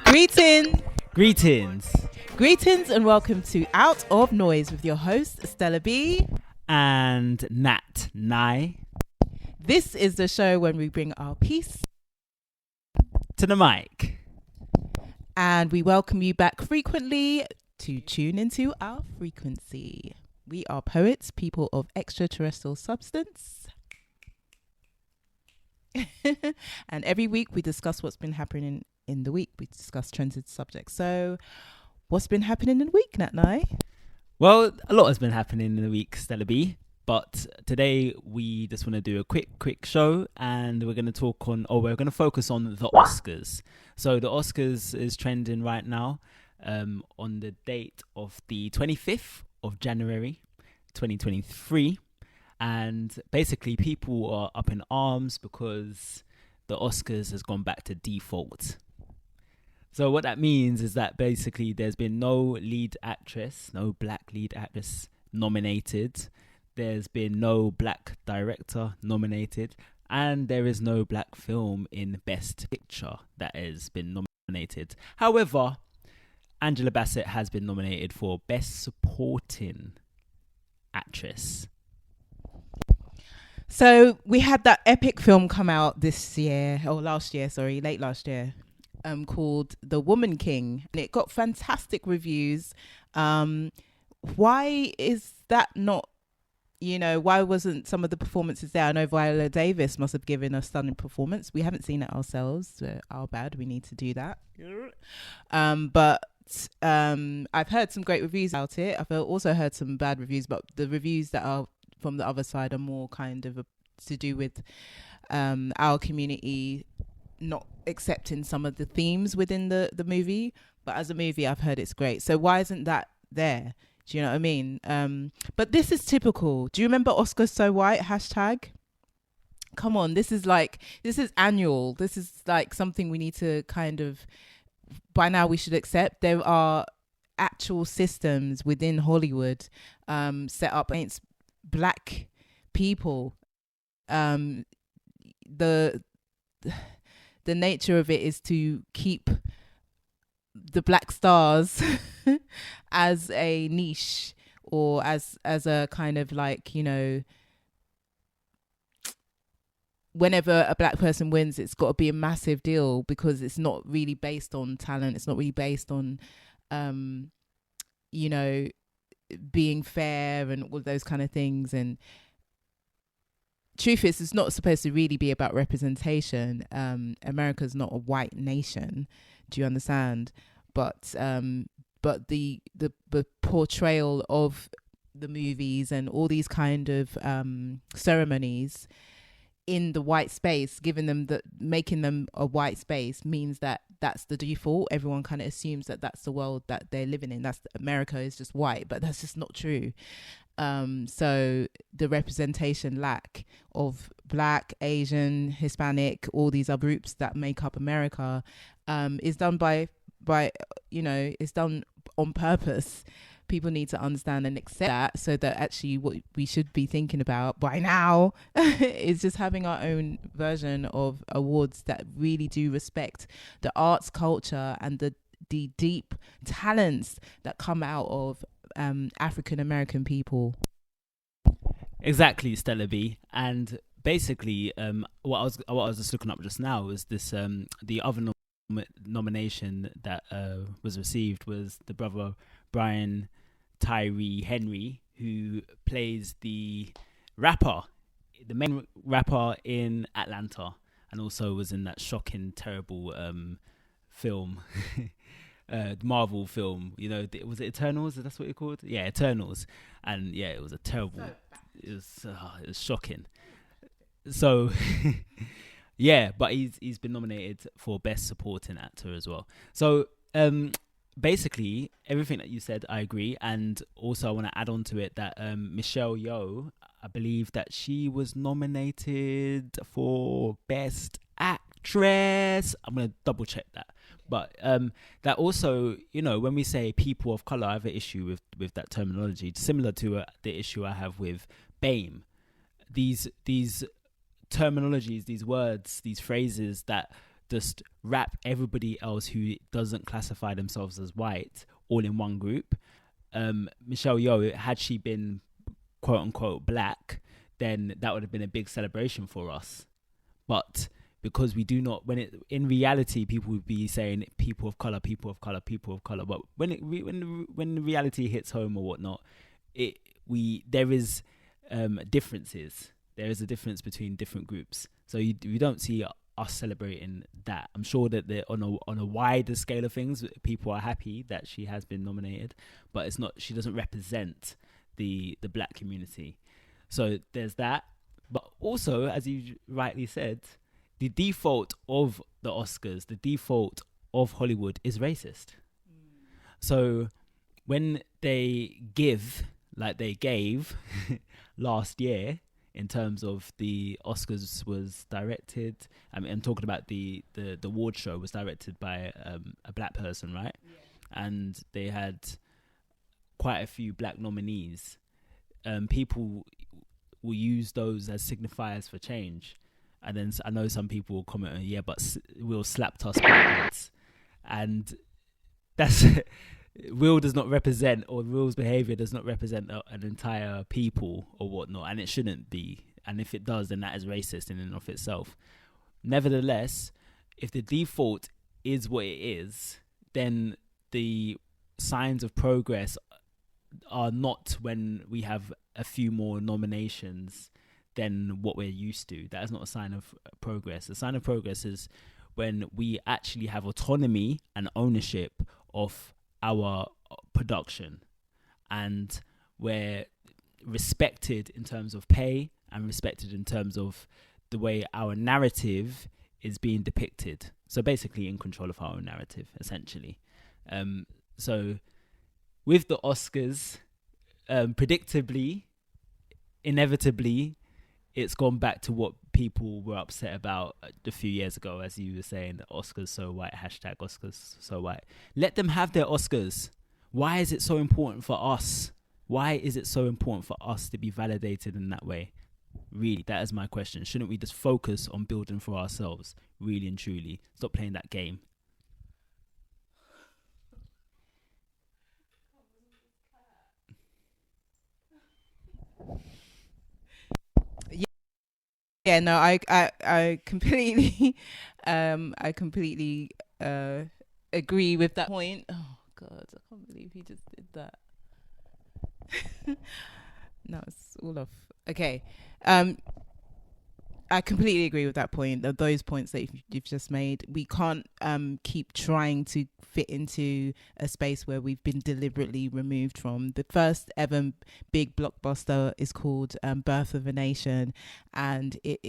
Greetings. Greetings. Greetings and welcome to Out of Noise with your host, Stella B. And Nat Nye. This is the show when we bring our piece to the mic. And we welcome you back frequently to tune into our frequency. We are poets, people of extraterrestrial substance. And every week we discuss what's been happening in the week. We discuss trended subjects. So what's been happening in the week, Nat Nye? Well, a lot has been happening in the week, Stella B. But today we just want to do a quick show, and we're going to focus on the Oscars. So the Oscars is trending right now on the date of the 25th of January, 2023. And basically people are up in arms because the Oscars has gone back to default. So what that means is that basically there's been no black lead actress nominated. There's been no black director nominated. And there is no black film in Best Picture that has been nominated. However, Angela Bassett has been nominated for Best Supporting Actress. So we had that epic film come out late last year, called The Woman King. And it got fantastic reviews. Why is that not, why wasn't some of the performances there? I know Viola Davis must have given a stunning performance. We haven't seen it ourselves. So our bad. We need to do that. But I've heard some great reviews about it. I've also heard some bad reviews, but the reviews that are from the other side are more kind of to do with our community not accepting some of the themes within the movie. But as a movie, I've heard it's great. So why isn't that there? Do you know what I mean? But this is typical. Do you remember Oscars So White? #? Come on, this is annual. This is like something we need to kind of, by now we should accept. There are actual systems within Hollywood set up against black people. The nature of it is to keep the black stars as a niche, or as a kind of like, whenever a black person wins, it's got to be a massive deal because it's not really based on talent. It's not really based on being fair and all those kind of things. And truth is, it's not supposed to really be about representation. America's not a white nation. Do you understand? But the portrayal of the movies and all these kind of ceremonies in the white space, making them a white space, means that that's the default. Everyone kind of assumes that that's the world that they're living in. America is just white, but that's just not true. So the representation lack of black, Asian, Hispanic, all these other groups that make up America is done by it's done on purpose. People need to understand and accept that, so that actually what we should be thinking about by now is just having our own version of awards that really do respect the arts, culture, and the deep talents that come out of African American people. Exactly, Stella B. And basically, what I was just looking up just now was this: the other nomination that was received was the brother Brian Tyree Henry, who plays the main rapper in Atlanta, and also was in that shocking, terrible film. The Marvel film, was it Eternals? That's what it called? Yeah, Eternals. And yeah, it was a terrible. It was shocking. So, yeah, but he's been nominated for Best Supporting Actor as well. So, basically, everything that you said, I agree, and also I want to add on to it that Michelle Yeoh, I believe that she was nominated for Best Actress. I'm gonna double check that. But that also, when we say people of color, I have an issue with that terminology, similar to the issue I have with BAME. These terminologies, these words, these phrases that just wrap everybody else who doesn't classify themselves as white all in one group. Michelle Yeoh, had she been quote unquote black, then that would have been a big celebration for us. But because we do not, in reality, people would be saying people of color, people of color, people of color. But when the reality hits home or whatnot, there is differences. There is a difference between different groups. So you don't see us celebrating that. I'm sure that on a wider scale of things, people are happy that she has been nominated, but it's not. She doesn't represent the black community. So there's that. But also, as you rightly said, the default of the Oscars, the default of Hollywood is racist. So when they give, like they gave last year, in terms of the Oscars was directed, I mean, I'm talking about the award show was directed by a black person, right? Yeah. And they had quite a few black nominees. People will use those as signifiers for change. And then I know some people will comment, yeah, but Will slapped us backwards. And that's Will does not represent, or Will's behaviour does not represent an entire people or whatnot, and it shouldn't be. And if it does, then that is racist in and of itself. Nevertheless, if the default is what it is, then the signs of progress are not when we have a few more nominations than what we're used to. That is not a sign of progress. A sign of progress is when we actually have autonomy and ownership of our production, and we're respected in terms of pay and respected in terms of the way our narrative is being depicted. So basically in control of our own narrative, essentially. So with the Oscars, predictably, inevitably, it's gone back to what people were upset about a few years ago, as you were saying, Oscars so white, hashtag Oscars so white. Let them have their Oscars. Why is it so important for us? Why is it so important for us to be validated in that way? Really, that is my question. Shouldn't we just focus on building for ourselves, really and truly? Stop playing that game. Yeah, no, I completely, I completely agree with that point. Oh God, I can't believe he just did that. No, it's all off. Okay, I completely agree with that point. Those points that you've just made. We can't keep trying to fit into a space where we've been deliberately removed from. The first ever big blockbuster is called Birth of a Nation, and it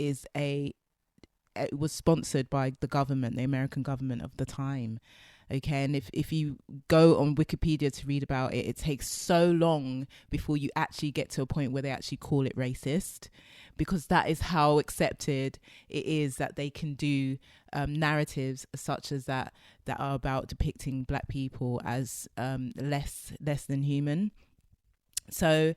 was sponsored by the government, the American government of the time. Okay, and if you go on Wikipedia to read about it, it takes so long before you actually get to a point where they actually call it racist, because that is how accepted it is that they can do narratives such as that are about depicting black people as less than human. So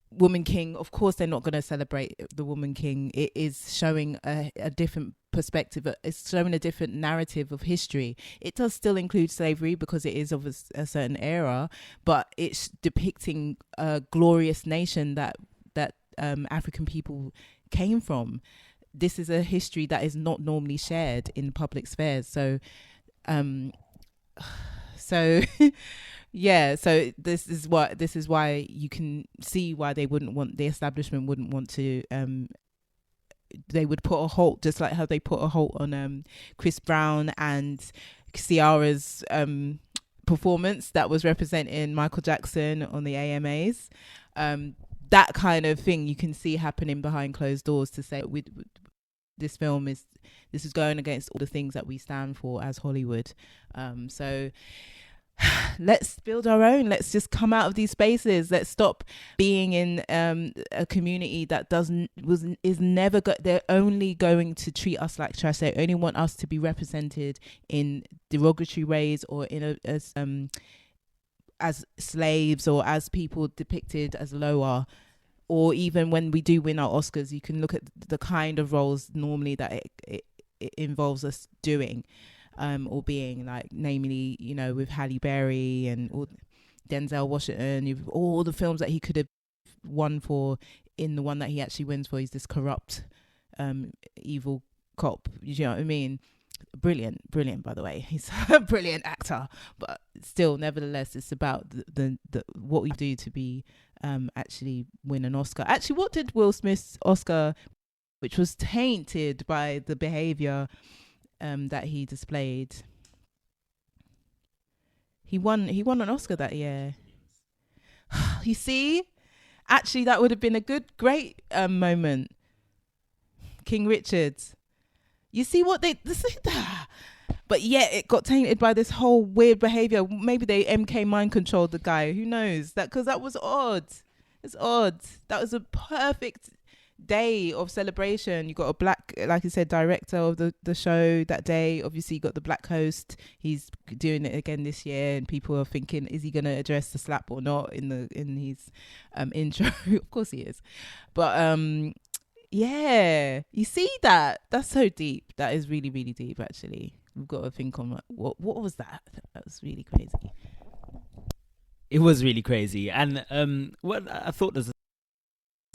Woman King, of course they're not going to celebrate the Woman King. It is showing a different perspective. It's showing a different narrative of history. It does still include slavery because it is of a certain era, but it's depicting a glorious nation that African people came from. This is a history that is not normally shared in public spheres. So yeah, so this is why you can see why the establishment wouldn't want to. They would put a halt, just like how they put a halt on Chris Brown and Ciara's performance that was representing Michael Jackson on the AMAs. That kind of thing you can see happening behind closed doors, to say this film is going against all the things that we stand for as Hollywood. So let's build our own. Let's just come out of these spaces. Let's stop being in a community that is never they're only going to treat us like trash. They only want us to be represented in derogatory ways, or in as slaves, or as people depicted as lower. Or even when we do win our Oscars, you can look at the kind of roles normally that it involves us doing, or being, like, namely, you know, with Halle Berry and all, Denzel Washington, you've all the films that he could have won for. In the one that he actually wins for, he's this corrupt, evil cop. You know what I mean? Brilliant, by the way. He's a brilliant actor, but still, nevertheless, it's about the what we do to be actually win an Oscar. Actually, what did Will Smith's Oscar, which was tainted by the behavior that he displayed? He won an Oscar that year. You see, actually, that would have been a great moment. King Richard. You see what but yeah, it got tainted by this whole weird behavior. Maybe they MK mind controlled the guy. Who knows? Because that was odd. It's odd. That was a perfect day of celebration. You got a black, like you said, director of the show that day. Obviously, you got the black host. He's doing it again this year, and people are thinking, is he going to address the slap or not in his intro? Of course he is. But yeah, you see that? That's so deep. That is really, really deep, actually. We've got to think on what was that? That was really crazy. It was really crazy. And what I thought this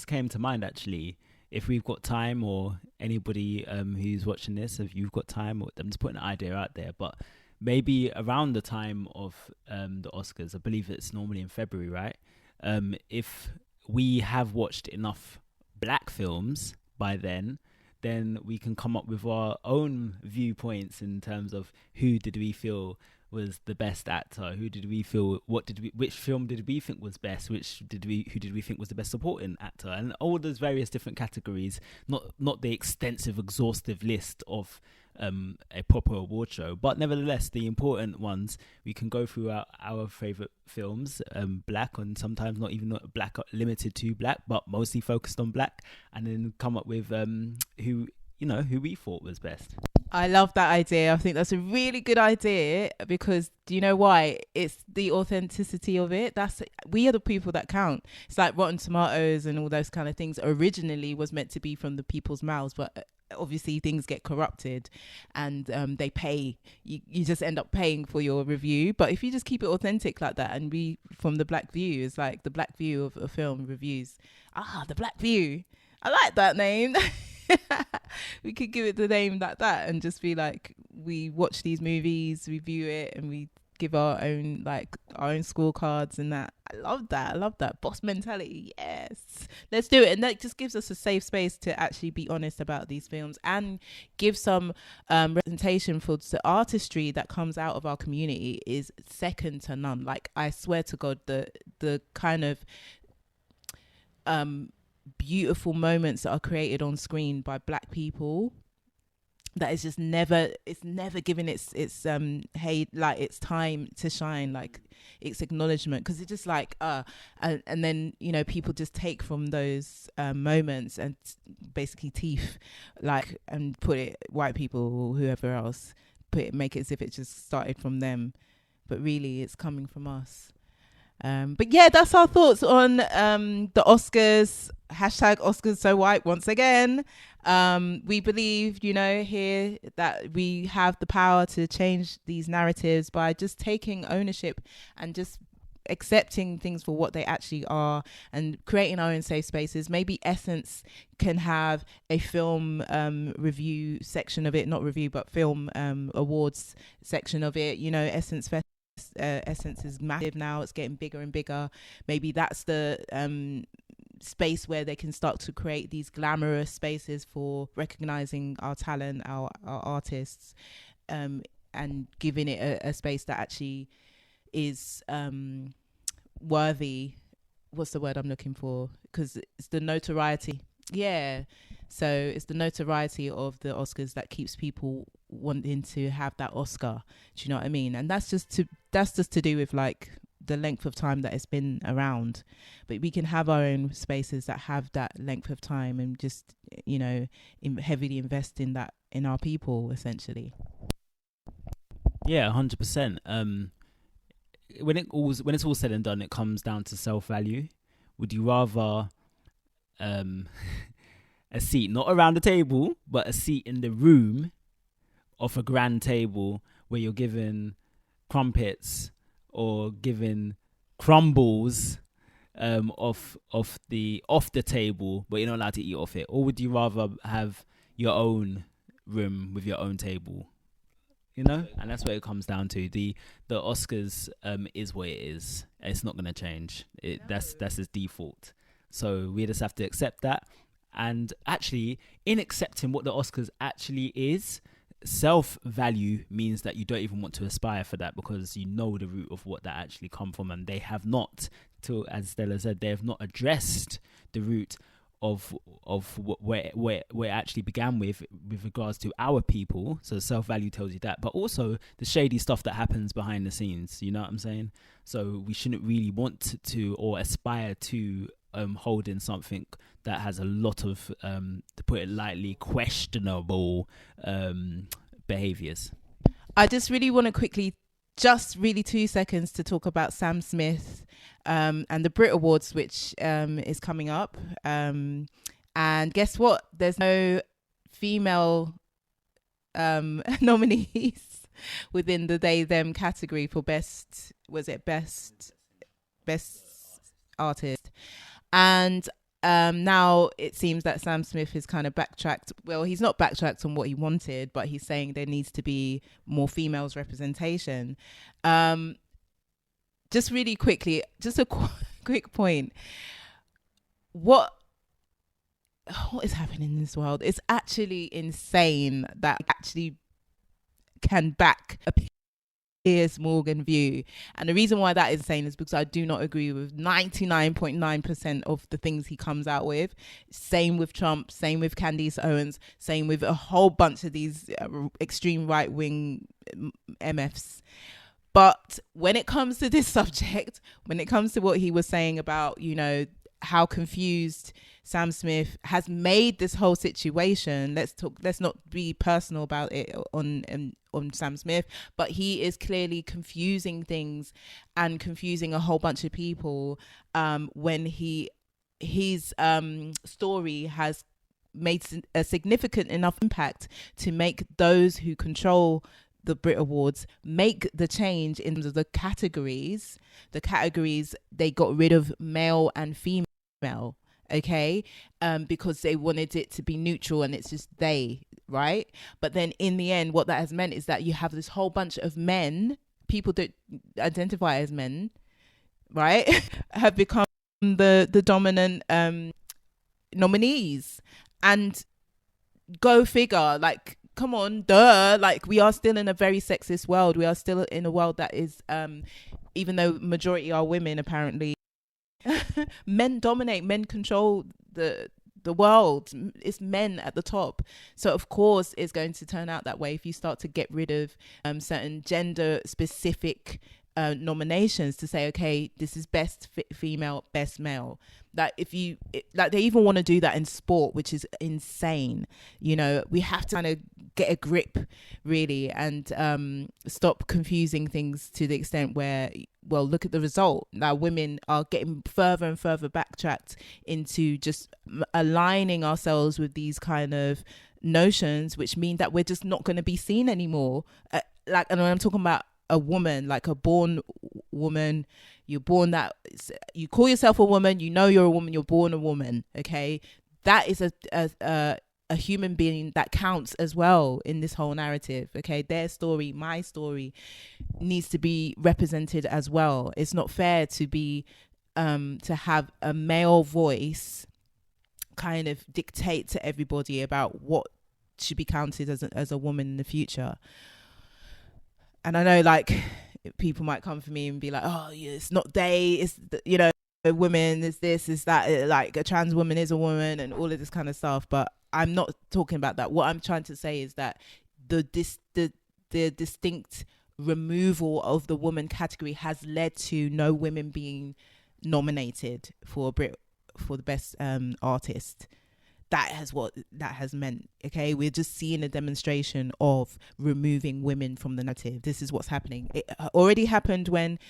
came to mind, actually, if we've got time, or anybody who's watching this, if you've got time, I'm just putting an idea out there, but maybe around the time of the Oscars, I believe it's normally in February, right? If we have watched enough black films by then we can come up with our own viewpoints in terms of who did we feel was the best actor, which film did we think was best, who did we think was the best supporting actor, and all those various different categories, not the extensive exhaustive list of a proper award show, but nevertheless the important ones. We can go through our favorite films, black, and sometimes not even black, limited to black, but mostly focused on black, and then come up with who we thought was best. I love that idea. I think that's a really good idea, because do you know why? It's the authenticity of it. We are the people that count. It's like Rotten Tomatoes and all those kind of things originally was meant to be from the people's mouths, but obviously things get corrupted, and they pay. You just end up paying for your review. But if you just keep it authentic like that, and we, from the Black View, is like the Black View of a film reviews. The Black View. I like that name. We could give it the name like that, and just be like, we watch these movies, review it, and we give our own scorecards and that. I love that boss mentality. Yes, let's do it. And that just gives us a safe space to actually be honest about these films, and give some representation for the artistry that comes out of our community is second to none. Like, I swear to God, the kind of beautiful moments that are created on screen by black people, that is just never given its its time to shine, like its acknowledgement, because it's just like and then, you know, people just take from those moments and basically teeth, like, and put it, white people or whoever else, make it as if it just started from them, but really it's coming from us. But yeah, that's our thoughts on the Oscars. Hashtag Oscars so white once again. We believe, here that we have the power to change these narratives by just taking ownership and just accepting things for what they actually are, and creating our own safe spaces. Maybe Essence can have a film review section of it, not review, but film awards section of it. Essence Fest. Essence is massive now. It's getting bigger and bigger. Maybe that's the space where they can start to create these glamorous spaces for recognizing our talent, our artists, and giving it a space that actually is worthy. What's the word I'm looking for? Because it's the notoriety. Yeah. So it's the notoriety of the Oscars that keeps people wanting to have that Oscar. Do you know what I mean? And that's just to do with like the length of time that it's been around. But we can have our own spaces that have that length of time, and just, heavily invest in that, in our people, essentially. Yeah, 100%. When it's all said and done, it comes down to self-value. Would you rather a seat, not around the table, but a seat in the room of a grand table where you're given crumpets or given crumbles off the table, but you're not allowed to eat off it? Or would you rather have your own room with your own table? You know, and that's what it comes down to. The Oscars is what it is. It's not going to change. That's its default. So we just have to accept that. And actually, in accepting what the Oscars actually is, self-value means that you don't even want to aspire for that, because you know the root of what that actually come from, and they have not, as Stella said, they have not addressed the root of where it actually began with regards to our people. So self-value tells you that, but also the shady stuff that happens behind the scenes. You know what I'm saying? So we shouldn't really want to or aspire to hold in something that has a lot of, to put it lightly, questionable behaviors. I just really want to quickly, just really 2 seconds, to talk about Sam Smith and the Brit Awards, which is coming up. And guess what? There's no female nominees within the they them category for best artist. And now it seems that Sam Smith has kind of backtracked. Well, he's not backtracked on what he wanted, but he's saying there needs to be more females representation. Just really quickly, just a quick point. What is happening in this world? It's actually insane that we actually can back a Piers Morgan view. And the reason why that is insane is because I do not agree with 99.9% of the things he comes out with. Same with Trump, same with Candace Owens, same with a whole bunch of these extreme right-wing MFs. But when it comes to this subject, when it comes to what he was saying about, you know, how confused Sam Smith has made this whole situation, let's not be personal about it on Sam Smith, but he is clearly confusing things and confusing a whole bunch of people when his story has made a significant enough impact to make those who control the Brit Awards make the change in terms of the categories. The categories, they got rid of male and female, okay, because they wanted it to be neutral and it's just they, right? But then in the end, what that has meant is that you have this whole bunch of men, people that identify as men, right, have become the dominant nominees. And go figure, like, come on, duh. Like, we are still in a very sexist world. We are still in a world that is, even though majority are women, apparently, men dominate, men control the world. It's men at the top. So of course it's going to turn out that way if you start to get rid of certain gender specific nominations to say, okay, this is best female, best male. Like like they even want to do that in sport, which is insane. You know, we have to kind of get a grip really and stop confusing things to the extent where, well, look at the result. Now women are getting further and further backtracked into just aligning ourselves with these kind of notions, which mean that we're just not going to be seen anymore. And when I'm talking about a woman, like a born woman, you're born that, you call yourself a woman, you know you're a woman, you're born a woman, okay? That is a human being that counts as well in this whole narrative, okay? Their story, my story needs to be represented as well. It's not fair to be to have a male voice kind of dictate to everybody about what should be counted as a woman in the future. And I know, like, people might come for me and be like, oh, yeah, it's not they, it's, you know, a woman, is this, is that, like a trans woman is a woman and all of this kind of stuff. But I'm not talking about that. What I'm trying to say is that the distinct removal of the woman category has led to no women being nominated for the best artist. That has meant, okay? We're just seeing a demonstration of removing women from the narrative. This is what's happening. It already happened when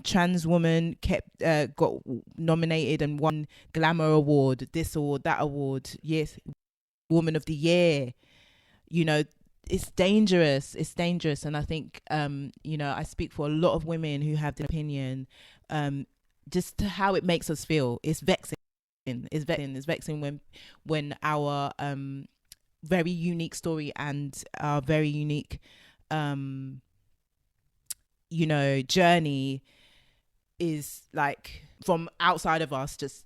trans woman got nominated and won Glamour Award, this award, that award. Yes, Woman of the Year. You know, it's dangerous. It's dangerous. And I think, you know, I speak for a lot of women who have the opinion, just to how it makes us feel. It's vexing. It's vexing. It's vexing when our very unique story and our very unique, you know, journey is like from outside of us just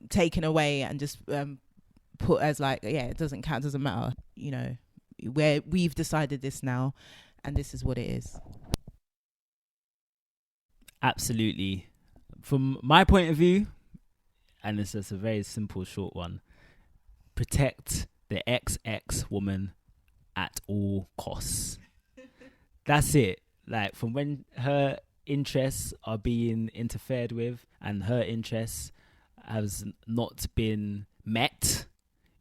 taken away and just put as like, yeah, it doesn't count, doesn't matter, you know, where we've decided this now and this is what it is. Absolutely. From my point of view, and it's just a very simple short one, protect the XX woman at all costs. That's it. Like, from when her interests are being interfered with and her interests has not been met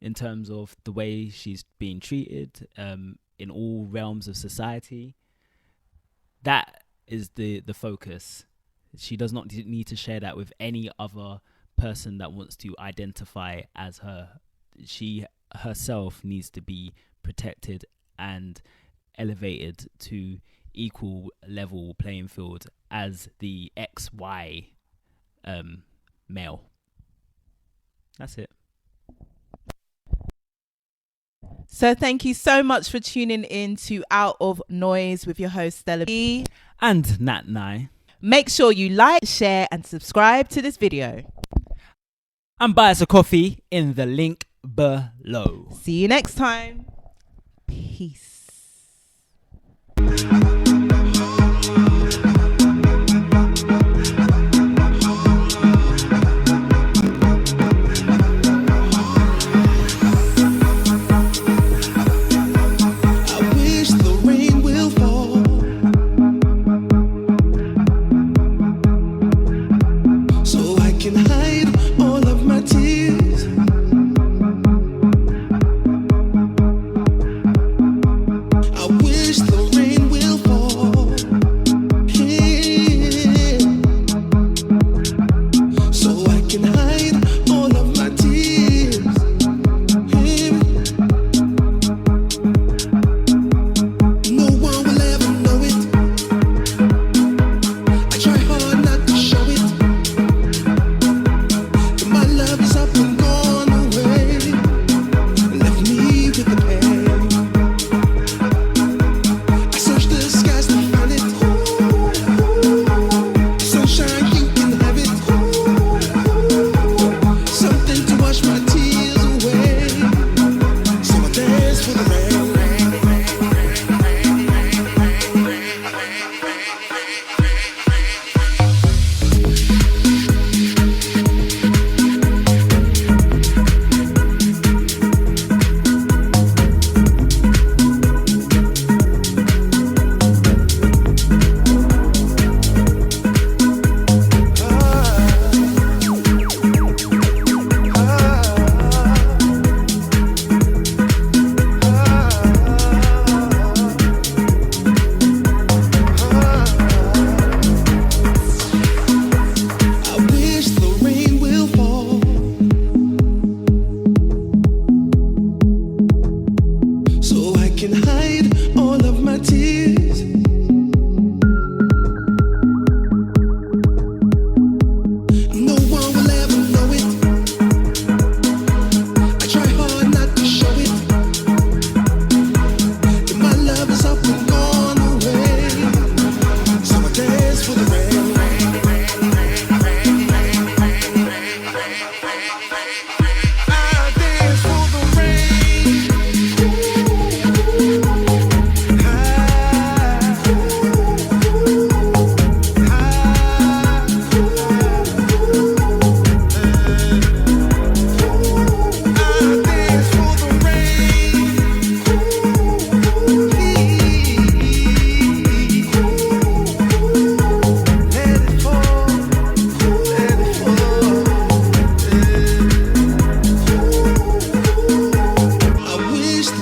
in terms of the way she's being treated in all realms of society, that is the focus. She does not need to share that with any other person that wants to identify as her. She herself needs to be protected and elevated to equal level playing field as the XY male. That's it. So thank you so much for tuning in to Out of Noise with your host Stella B and Nat Nye. Make sure you like, share and subscribe to this video. And buy us a coffee in the link below. See you next time. Peace.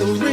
the rain.